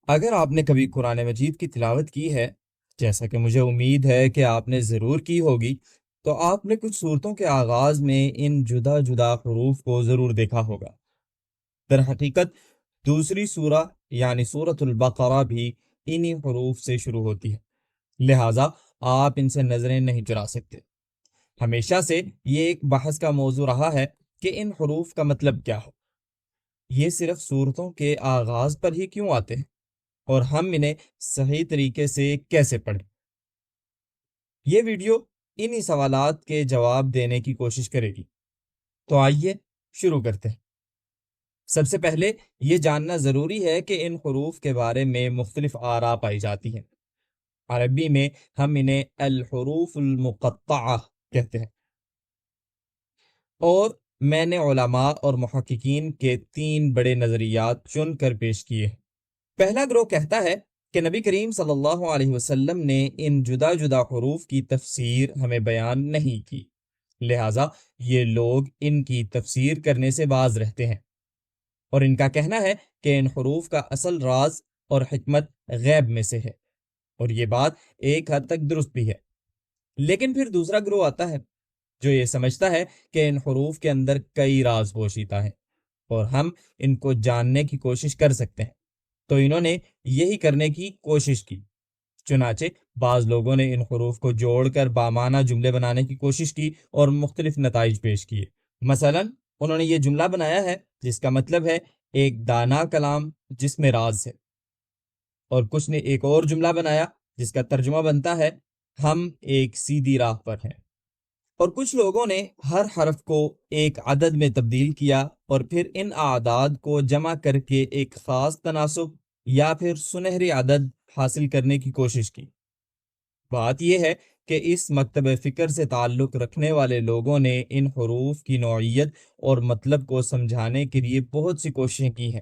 اگر آپ نے کبھی قرآن مجید کی تلاوت کی ہے، جیسا کہ مجھے امید ہے کہ آپ نے ضرور کی ہوگی، تو آپ نے کچھ صورتوں کے آغاز میں ان جدا جدا حروف کو ضرور دیکھا ہوگا۔ در حقیقت دوسری سورہ یعنی سورۃ البقرہ بھی انہی حروف سے شروع ہوتی ہے، لہٰذا آپ ان سے نظریں نہیں چرا سکتے۔ ہمیشہ سے یہ ایک بحث کا موضوع رہا ہے کہ ان حروف کا مطلب کیا ہو، یہ صرف صورتوں کے آغاز پر ہی کیوں آتے ہیں، اور ہم انہیں صحیح طریقے سے کیسے پڑھیں۔ یہ ویڈیو انہی سوالات کے جواب دینے کی کوشش کرے گی۔ تو آئیے شروع کرتے ہیں۔ سب سے پہلے یہ جاننا ضروری ہے کہ ان حروف کے بارے میں مختلف آراء پائی جاتی ہیں۔ عربی میں ہم انہیں الحروف المقطعہ کہتے ہیں، اور میں نے علماء اور محققین کے 3 بڑے نظریات چن کر پیش کیے ہیں۔ پہلا گروہ کہتا ہے کہ نبی کریم صلی اللہ علیہ وسلم نے ان جدا جدا حروف کی تفسیر ہمیں بیان نہیں کی، لہٰذا یہ لوگ ان کی تفسیر کرنے سے باز رہتے ہیں، اور ان کا کہنا ہے کہ ان حروف کا اصل راز اور حکمت غیب میں سے ہے، اور یہ بات ایک حد تک درست بھی ہے۔ لیکن پھر دوسرا گروہ آتا ہے جو یہ سمجھتا ہے کہ ان حروف کے اندر کئی راز پوشیدہ ہیں اور ہم ان کو جاننے کی کوشش کر سکتے ہیں، تو انہوں نے یہی کرنے کی کوشش کی۔ چنانچہ بعض لوگوں نے ان حروف کو جوڑ کر بامعنی جملے بنانے کی کوشش کی اور مختلف نتائج پیش کیے۔ مثلا انہوں نے یہ جملہ بنایا ہے جس کا مطلب ہے ایک دانا کلام جس میں راز ہے، اور کچھ نے ایک اور جملہ بنایا جس کا ترجمہ بنتا ہے ہم ایک سیدھی راہ پر ہیں، اور کچھ لوگوں نے ہر حرف کو ایک عدد میں تبدیل کیا اور پھر ان اعداد کو جمع کر کے ایک خاص تناسب یا پھر سنہری عدد حاصل کرنے کی کوشش کی۔ بات یہ ہے کہ اس مکتب فکر سے تعلق رکھنے والے لوگوں نے ان حروف کی نوعیت اور مطلب کو سمجھانے کے لیے بہت سی کوششیں کی ہیں،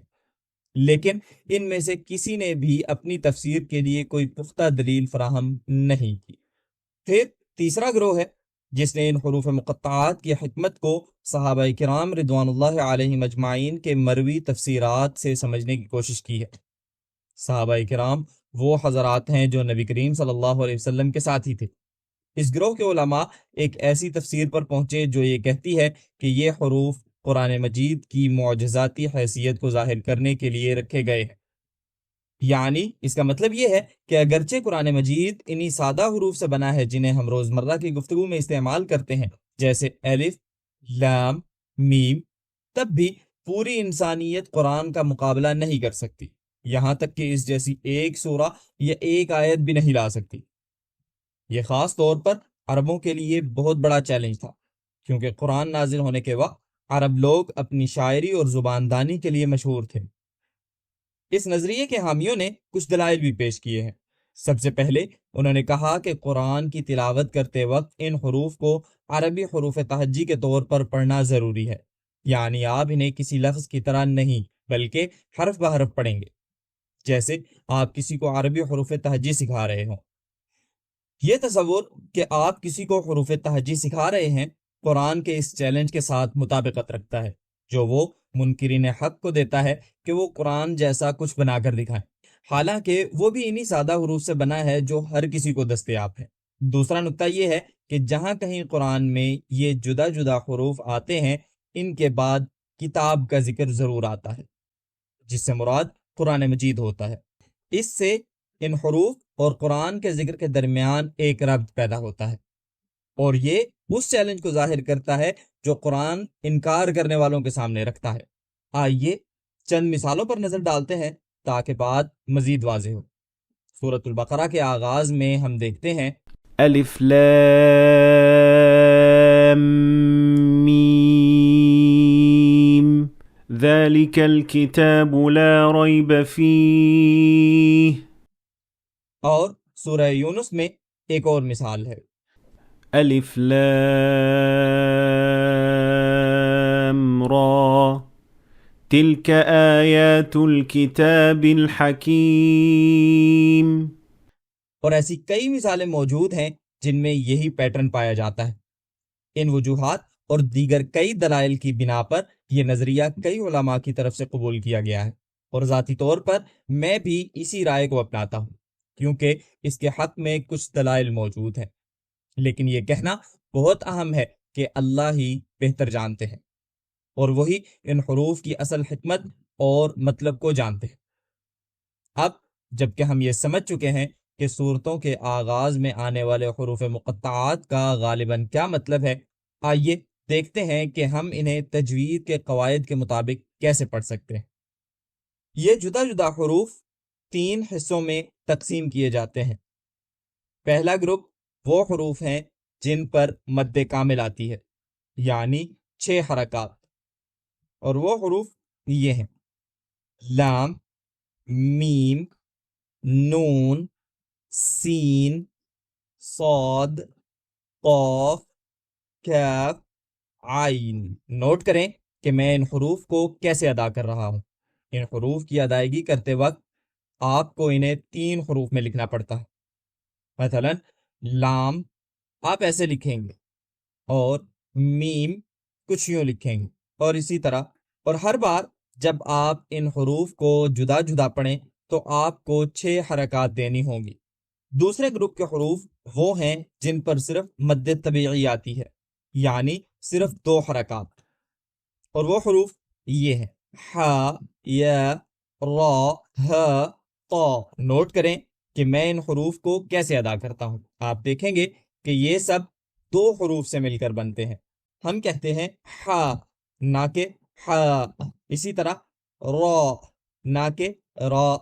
لیکن ان میں سے کسی نے بھی اپنی تفسیر کے لیے کوئی پختہ دلیل فراہم نہیں کی۔ پھر تیسرا گروہ ہے جس نے ان حروف مقطعات کی حکمت کو صحابہ کرام رضوان اللہ علیہم اجمعین کے مروی تفسیرات سے سمجھنے کی کوشش کی ہے۔ صحابہ کرام وہ حضرات ہیں جو نبی کریم صلی اللہ علیہ وسلم کے ساتھی تھے۔ اس گروہ کے علماء ایک ایسی تفسیر پر پہنچے جو یہ کہتی ہے کہ یہ حروف قرآن مجید کی معجزاتی حیثیت کو ظاہر کرنے کے لیے رکھے گئے ہیں، یعنی اس کا مطلب یہ ہے کہ اگرچہ قرآن مجید انہی سادہ حروف سے بنا ہے جنہیں ہم روزمرہ کی گفتگو میں استعمال کرتے ہیں، جیسے الف، لام، میم، تب بھی پوری انسانیت قرآن کا مقابلہ نہیں کر سکتی، یہاں تک کہ اس جیسی ایک سورہ یا ایک آیت بھی نہیں لا سکتی۔ یہ خاص طور پر عربوں کے لیے بہت بڑا چیلنج تھا، کیونکہ قرآن نازل ہونے کے وقت عرب لوگ اپنی شاعری اور زباندانی کے لیے مشہور تھے۔ اس نظریے کے حامیوں نے کچھ دلائل بھی پیش کیے ہیں۔ سب سے پہلے انہوں نے کہا کہ قرآن کی تلاوت کرتے وقت ان حروف کو عربی حروف تہجی کے طور پر پڑھنا ضروری ہے، یعنی آپ انہیں کسی لفظ کی طرح نہیں بلکہ حرف بحرف پڑھیں گے، جیسے آپ کسی کو عربی حروف تہجی سکھا رہے ہوں۔ یہ تصور کہ آپ کسی کو حروف تہجی سکھا رہے ہیں قرآن کے اس چیلنج کے ساتھ مطابقت رکھتا ہے جو وہ منکرین حق کو دیتا ہے کہ وہ قرآن جیسا کچھ بنا کر دکھائیں، حالانکہ وہ بھی انہی سادہ حروف سے بنا ہے جو ہر کسی کو دستیاب ہے۔ دوسرا نکتہ یہ ہے کہ جہاں کہیں قرآن میں یہ جدا جدا حروف آتے ہیں، ان کے بعد کتاب کا ذکر ضرور آتا ہے، جس سے مراد قرآن مجید ہوتا ہے۔ اس سے ان حروف اور قرآن کے ذکر کے درمیان ایک ربط پیدا ہوتا ہے، اور یہ اس چیلنج کو ظاہر کرتا ہے جو قرآن انکار کرنے والوں کے سامنے رکھتا ہے۔ آئیے چند مثالوں پر نظر ڈالتے ہیں تاکہ بات مزید واضح ہو۔ سورۃ البقرہ کے آغاز میں ہم دیکھتے ہیں الف لام میم ذلك الكتاب لا ريب فيه، اور سورہ یونس میں ایک اور مثال ہے الف لام را تلك آیات الكتاب الحکیم۔ اور ایسی کئی مثالیں موجود ہیں جن میں یہی پیٹرن پایا جاتا ہے۔ ان وجوہات اور دیگر کئی دلائل کی بنا پر یہ نظریہ کئی علماء کی طرف سے قبول کیا گیا ہے۔ اور ذاتی طور پر میں بھی اسی رائے کو اپناتا ہوں، کیونکہ اس کے حق میں کچھ دلائل موجود ہیں، لیکن یہ کہنا بہت اہم ہے کہ اللہ ہی بہتر جانتے ہیں، اور وہی ان حروف کی اصل حکمت اور مطلب کو جانتے ہیں۔ اب جب کہ ہم یہ سمجھ چکے ہیں کہ صورتوں کے آغاز میں آنے والے حروف مقطعات کا غالباً کیا مطلب ہے، آئیے دیکھتے ہیں کہ ہم انہیں تجوید کے قواعد کے مطابق کیسے پڑھ سکتے ہیں۔ یہ جدا جدا حروف 3 حصوں میں تقسیم کیے جاتے ہیں۔ پہلا گروپ وہ حروف ہیں جن پر مد کامل آتی ہے، یعنی 6 حرکات، اور وہ حروف یہ ہیں: لام، میم، نون، سین، صاد، قاف، کاف، عین۔ نوٹ کریں کہ میں ان حروف کو کیسے ادا کر رہا ہوں۔ ان حروف کی ادائیگی کرتے وقت آپ کو انہیں 3 حروف میں لکھنا پڑتا ہے۔ مثلا لام آپ ایسے لکھیں گے، اور میم کچھ یوں لکھیں گے، اور اسی طرح، اور ہر بار جب آپ ان حروف کو جدا جدا پڑھیں تو آپ کو 6 حرکات دینی ہوں گی۔ دوسرے گروپ کے حروف وہ ہیں جن پر صرف مد طبیعی آتی ہے، یعنی صرف 2 حرکات، اور وہ حروف یہ ہیں: ح، یا، را، ہ، طا۔ نوٹ کریں کہ میں ان حروف کو کیسے ادا کرتا ہوں۔ آپ دیکھیں گے کہ یہ سب 2 حروف سے مل کر بنتے ہیں۔ ہم کہتے ہیں ح، نہ کہ ح، اسی طرح را، نہ کہ را،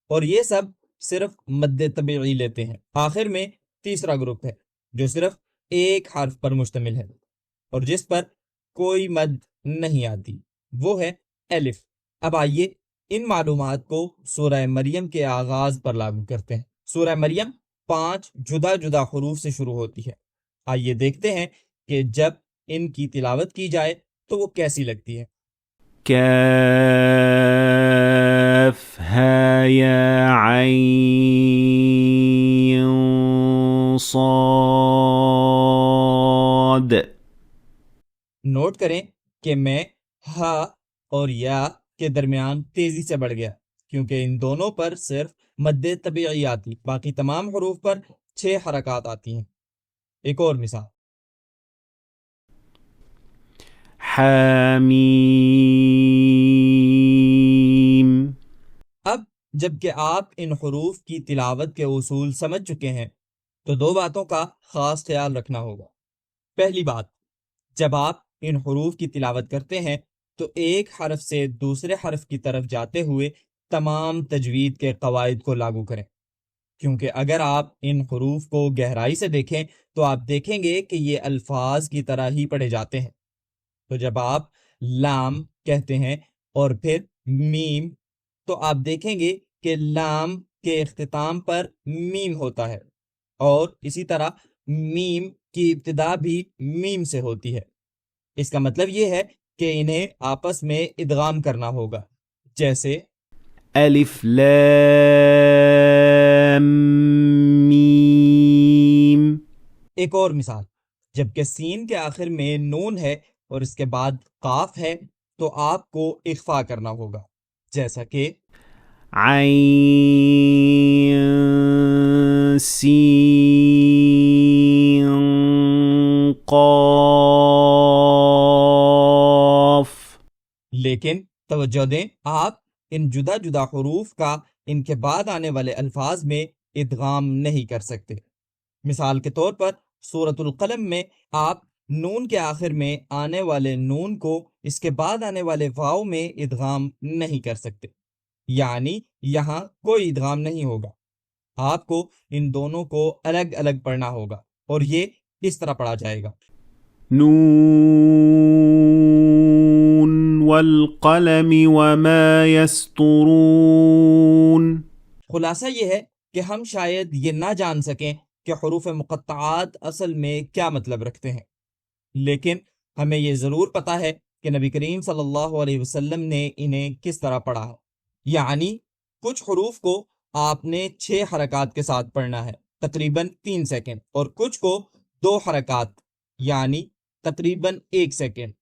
اور یہ سب صرف مد طبیعی لیتے ہیں۔ آخر میں تیسرا گروپ ہے جو صرف ایک حرف پر مشتمل ہے اور جس پر کوئی مد نہیں آتی، وہ ہے الف۔ اب آئیے ان معلومات کو سورہ مریم کے آغاز پر لاگو کرتے ہیں۔ سورہ مریم 5 جدا جدا حروف سے شروع ہوتی ہے۔ آئیے دیکھتے ہیں کہ جب ان کی تلاوت کی جائے تو وہ کیسی لگتی ہے۔ کاف ہا یا عین صاد۔ نوٹ کریں کہ میں ہا اور یا کے درمیان تیزی سے بڑھ گیا، کیونکہ ان دونوں پر صرف مد طبیعی آتی، باقی تمام حروف پر 6 حرکات آتی ہیں۔ ایک اور مثال: حامیم۔ اب جب کہ آپ ان حروف کی تلاوت کے اصول سمجھ چکے ہیں تو 2 باتوں کا خاص خیال رکھنا ہوگا۔ پہلی بات، جب آپ ان حروف کی تلاوت کرتے ہیں تو ایک حرف سے دوسرے حرف کی طرف جاتے ہوئے تمام تجوید کے قواعد کو لاگو کریں، کیونکہ اگر آپ ان حروف کو گہرائی سے دیکھیں تو آپ دیکھیں گے کہ یہ الفاظ کی طرح ہی پڑھے جاتے ہیں۔ تو جب آپ لام کہتے ہیں اور پھر میم، تو آپ دیکھیں گے کہ لام کے اختتام پر میم ہوتا ہے، اور اسی طرح میم کی ابتدا بھی میم سے ہوتی ہے۔ اس کا مطلب یہ ہے کہ انہیں آپس میں ادغام کرنا ہوگا، جیسے الف لام میم۔ ایک اور مثال، جبکہ سین کے آخر میں نون ہے اور اس کے بعد قاف ہے تو آپ کو اخفا کرنا ہوگا، جیسا کہ عین سین قاف۔ لیکن توجہ دیں، آپ ان جدا جدا حروف کا ان کے بعد آنے والے الفاظ میں ادغام نہیں کر سکتے۔ مثال کے طور پر سورۃ القلم میں آپ نون کے آخر میں آنے والے نون کو اس کے بعد آنے والے واو میں ادغام نہیں کر سکتے، یعنی یہاں کوئی ادغام نہیں ہوگا۔ آپ کو ان دونوں کو الگ الگ پڑھنا ہوگا، اور یہ اس طرح پڑھا جائے گا: نون والقلم وما يسطرون۔ خلاصہ یہ ہے کہ ہم شاید یہ نہ جان سکیں کہ حروف مقطعات اصل میں کیا مطلب رکھتے ہیں، لیکن ہمیں یہ ضرور پتہ ہے کہ نبی کریم صلی اللہ علیہ وسلم نے انہیں کس طرح پڑھا ہے۔ یعنی کچھ حروف کو آپ نے 6 حرکات کے ساتھ پڑھنا ہے، تقریباً 3 سیکنڈ، اور کچھ کو 2 حرکات یعنی تقریباً 1 سیکنڈ،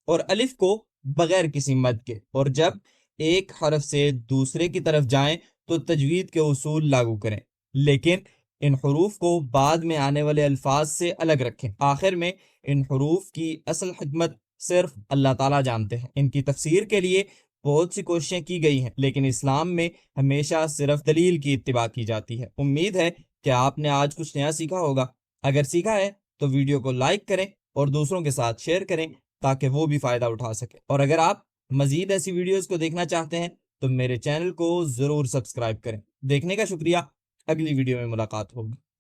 اور الف کو بغیر کسی مد کے، اور جب ایک حرف سے دوسرے کی طرف جائیں تو تجوید کے اصول لاگو کریں، لیکن ان حروف کو بعد میں آنے والے الفاظ سے الگ رکھیں۔ آخر میں ان حروف کی اصل حکمت صرف اللہ تعالیٰ جانتے ہیں۔ ان کی تفسیر کے لیے بہت سی کوششیں کی گئی ہیں، لیکن اسلام میں ہمیشہ صرف دلیل کی اتباع کی جاتی ہے۔ امید ہے کہ آپ نے آج کچھ نیا سیکھا ہوگا۔ اگر سیکھا ہے تو ویڈیو کو لائک کریں اور دوسروں کے ساتھ شیئر کریں تاکہ وہ بھی فائدہ اٹھا سکیں۔ اور اگر آپ مزید ایسی ویڈیوز کو دیکھنا چاہتے ہیں تو میرے چینل کو ضرور سبسکرائب کریں۔ دیکھنے کا شکریہ۔ اگلی ویڈیو میں ملاقات ہوگی۔